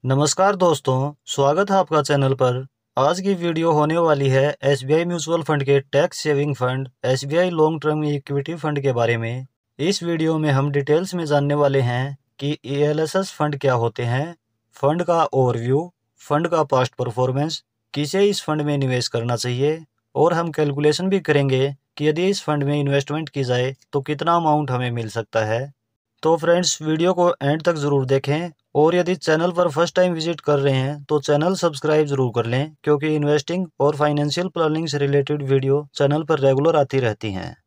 नमस्कार दोस्तों, स्वागत है आपका चैनल पर। आज की वीडियो होने वाली है एसबीआई म्यूचुअल फंड के tax saving fund SBI long term equity fund के बारे में। इस वीडियो में हम डिटेल्स में जानने वाले हैं कि ईएलएसएस फंड क्या होते हैं, फंड का ओवरव्यू, फंड का पास्ट परफॉर्मेंस, किसे इस फंड में निवेश करना चाहिए, और हम कैलकुलेशन भी करेंगे कि यदि इस फंड में इन्वेस्टमेंट की जाए तो कितना अमाउंट हमें मिल सकता है। तो फ्रेंड्स, वीडियो को एंड तक ज़रूर देखें, और यदि चैनल पर फर्स्ट टाइम विजिट कर रहे हैं तो चैनल सब्सक्राइब जरूर कर लें, क्योंकि इन्वेस्टिंग और फाइनेंशियल प्लानिंग से रिलेटेड वीडियो चैनल पर रेगुलर आती रहती हैं।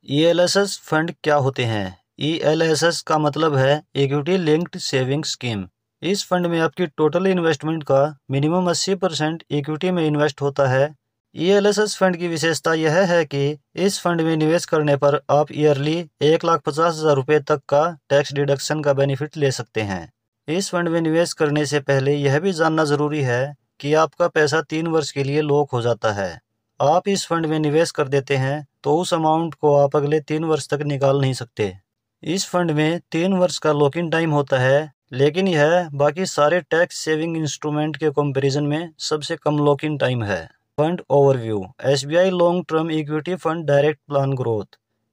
ईएलएसएस फंड क्या होते हैं? ईएलएसएस का मतलब है इक्विटी लिंक्ड सेविंग स्कीम। इस फंड में आपकी टोटल इन्वेस्टमेंट का मिनिमम 80% इक्विटी में इन्वेस्ट होता है। ईएलएसएस फंड की विशेषता यह है कि इस फंड में निवेश करने पर आप ईयरली 1,50,000 रुपये तक का टैक्स डिडक्शन का बेनिफिट ले सकते हैं। इस फंड में निवेश करने से पहले यह भी जानना जरूरी है कि आपका पैसा 3 वर्ष के लिए लॉक हो जाता है। आप इस फंड में निवेश कर देते हैं तो उस अमाउंट को आप अगले 3 वर्ष तक निकाल नहीं सकते। इस फंड में 3 वर्ष का लॉक इन टाइम होता है, लेकिन यह बाकी सारे टैक्स सेविंग इंस्ट्रूमेंट के कंपैरिजन में सबसे कम लॉक इन टाइम है। Fund overview. SBI long term equity fund direct plan growth.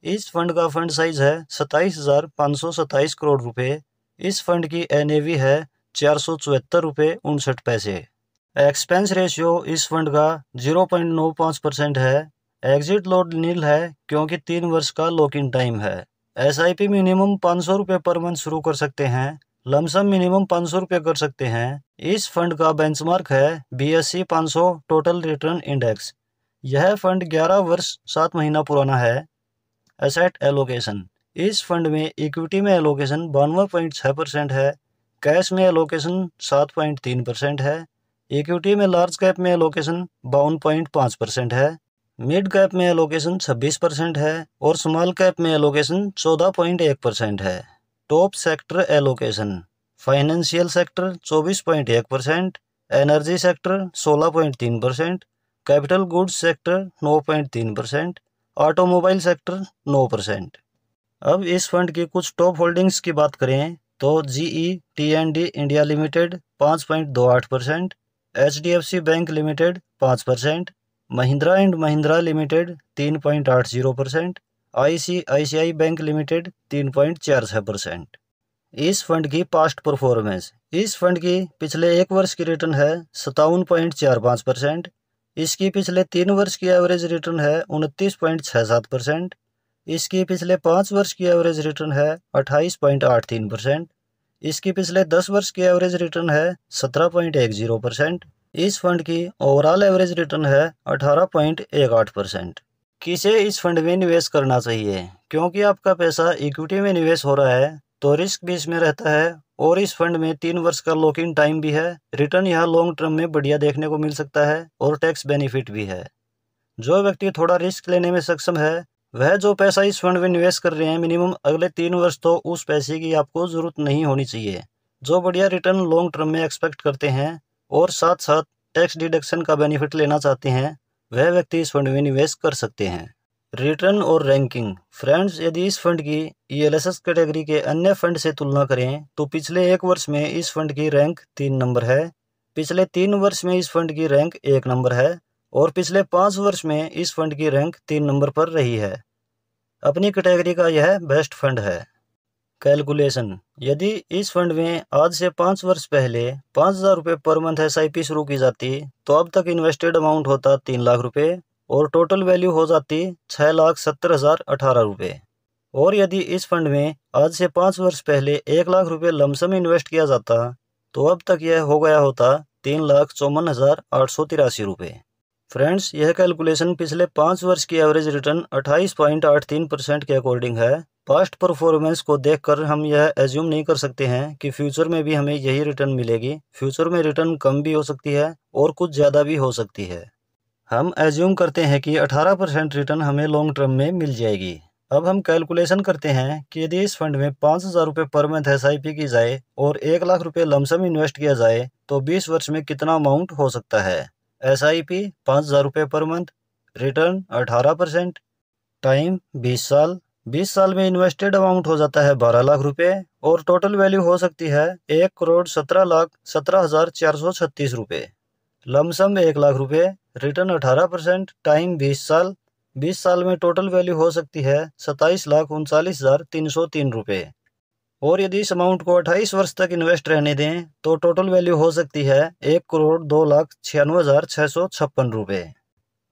इस फंड का फंड साइज है 27,527 करोड़ रुपए। इस फंड की एनएवी है 474 रुपये 59 पैसे। एक्सपेंस रेशियो इस फंड का 0.95% है। एग्जिट लोड नील है क्योंकि 3 वर्ष का लॉक इन टाइम है। एसआईपी मिनिमम 500 रुपये पर मंथ शुरू कर सकते हैं। लमसम मिनिमम 500 रुपये कर सकते हैं। इस फंड का बेंचमार्क है BSE 500 टोटल रिटर्न इंडेक्स। यह फंड 11 वर्ष 7 महीना पुराना है। Asset allocation. इस फंड में इक्विटी में एलोकेशन 92.6% है। कैश में एलोकेशन 7.3% है। इक्विटी में लार्ज कैप में एलोकेशन 52.5% है। मिड कैप में एलोकेशन 26% है और स्मॉल कैप में एलोकेशन 14.1% है। Top sector allocation. Financial sector 24.1%, energy sector 16.3%, capital goods sector 9.3%, automobile sector 9%। अब इस फंड की कुछ टॉप होल्डिंग्स की बात करें तो GE T&D India limited 5.28%, HDFC bank limited 5%, Mahindra and Mahindra limited 3.80%, ICICI bank limited 3.46%। इस फंड की पास्ट परफॉर्मेंस। इस फंड की पिछले 1 वर्ष की रिटर्न है 57.45%। इसकी पिछले 3 वर्ष की एवरेज रिटर्न है 29.67%। इसकी पिछले 5 वर्ष की एवरेज रिटर्न है 28.83%। इसकी पिछले 10 वर्ष की एवरेज रिटर्न है 17.10%। इस फंड की ओवरऑल एवरेज रिटर्न है 18.18%। किसे इस फंड में निवेश करना चाहिए? क्योंकि आपका पैसा इक्विटी में निवेश हो रहा है तो रिस्क भी इसमें रहता है, और इस फंड में 3 वर्ष का लॉक इन टाइम भी है। रिटर्न यहाँ लॉन्ग टर्म में बढ़िया देखने को मिल सकता है और टैक्स बेनिफिट भी है। जो व्यक्ति थोड़ा रिस्क लेने में सक्षम है, वह जो पैसा इस फंड में निवेश कर रहे हैं, मिनिमम अगले 3 वर्ष तो उस पैसे की आपको जरूरत नहीं होनी चाहिए। जो बढ़िया रिटर्न लॉन्ग टर्म में एक्सपेक्ट करते हैं और साथ साथ टैक्स डिडक्शन का बेनिफिट लेना चाहते हैं, वह व्यक्ति इस फंड में निवेश कर सकते हैं। रिटर्न और रैंकिंग। फ्रेंड्स, यदि इस फंड की ईएलएसएस कैटेगरी के अन्य फंड से तुलना करें तो पिछले 1 वर्ष में इस फंड की रैंक 3 नंबर है, पिछले 3 वर्ष में इस फंड की रैंक 1 नंबर है, और पिछले 5 वर्ष में इस फंड की रैंक 3 नंबर पर रही है। अपनी कैटेगरी का यह बेस्ट फंड है। कैलकुलेशन। यदि इस फंड में आज से 5 वर्ष पहले 5,000 रुपये पर मंथ एसआईपी शुरू की जाती तो अब तक इन्वेस्टेड अमाउंट होता 3 लाख रुपये और टोटल वैल्यू हो जाती 6,70,018 रुपये। और यदि इस फंड में आज से 5 वर्ष पहले 1 लाख रुपये लमसम इन्वेस्ट किया जाता तो अब तक यह हो गया होता 3,54,883 रुपये। फ्रेंड्स, यह कैलकुलेशन पिछले 5 वर्ष की एवरेज रिटर्न 28.83% के अकॉर्डिंग है। पास्ट परफॉर्मेंस को देखकर हम यह एज्यूम नहीं कर सकते हैं कि फ्यूचर में भी हमें यही रिटर्न मिलेगी। फ्यूचर में रिटर्न कम भी हो सकती है और कुछ ज़्यादा भी हो सकती है। हम एज्यूम करते हैं कि 18% रिटर्न हमें लॉन्ग टर्म में मिल जाएगी। अब हम कैलकुलेशन करते हैं कि यदि इस फंड में 5,000 रुपये पर मंथ एसआईपी की जाए और 1 लाख रुपये लमसम इन्वेस्ट किया जाए तो 20 वर्ष में कितना अमाउंट हो सकता है। एसआईपी 5,000 रुपये पर मंथ, रिटर्न 18%, टाइम 20 साल, 20 साल में इन्वेस्टेड अमाउंट हो जाता है 12 लाख रुपए और टोटल वैल्यू हो सकती है 1,17,17,436 रुपए। लमसम 1 लाख रुपए, रिटर्न 18%, टाइम 20 साल। 20 साल में टोटल वैल्यू हो सकती है 27,39,303 रुपए। और यदि इस अमाउंट को 28 वर्ष तक इन्वेस्ट रहने दें तो टोटल वैल्यू हो सकती है 1,02,96,656 रुपए।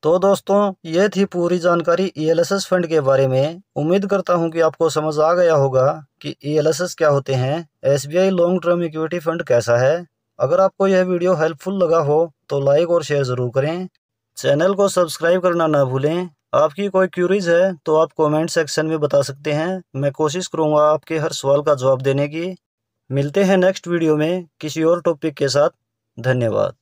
तो दोस्तों, ये थी पूरी जानकारी ELSS फंड के बारे में। उम्मीद करता हूँ कि आपको समझ आ गया होगा कि ELSS क्या होते हैं, SBI long term equity fund कैसा है। अगर आपको यह वीडियो हेल्पफुल लगा हो तो लाइक और शेयर ज़रूर करें। चैनल को सब्सक्राइब करना ना भूलें। आपकी कोई क्यूरीज है तो आप कमेंट सेक्शन में बता सकते हैं। मैं कोशिश करूँगा आपके हर सवाल का जवाब देने की। मिलते हैं नेक्स्ट वीडियो में किसी और टॉपिक के साथ। धन्यवाद।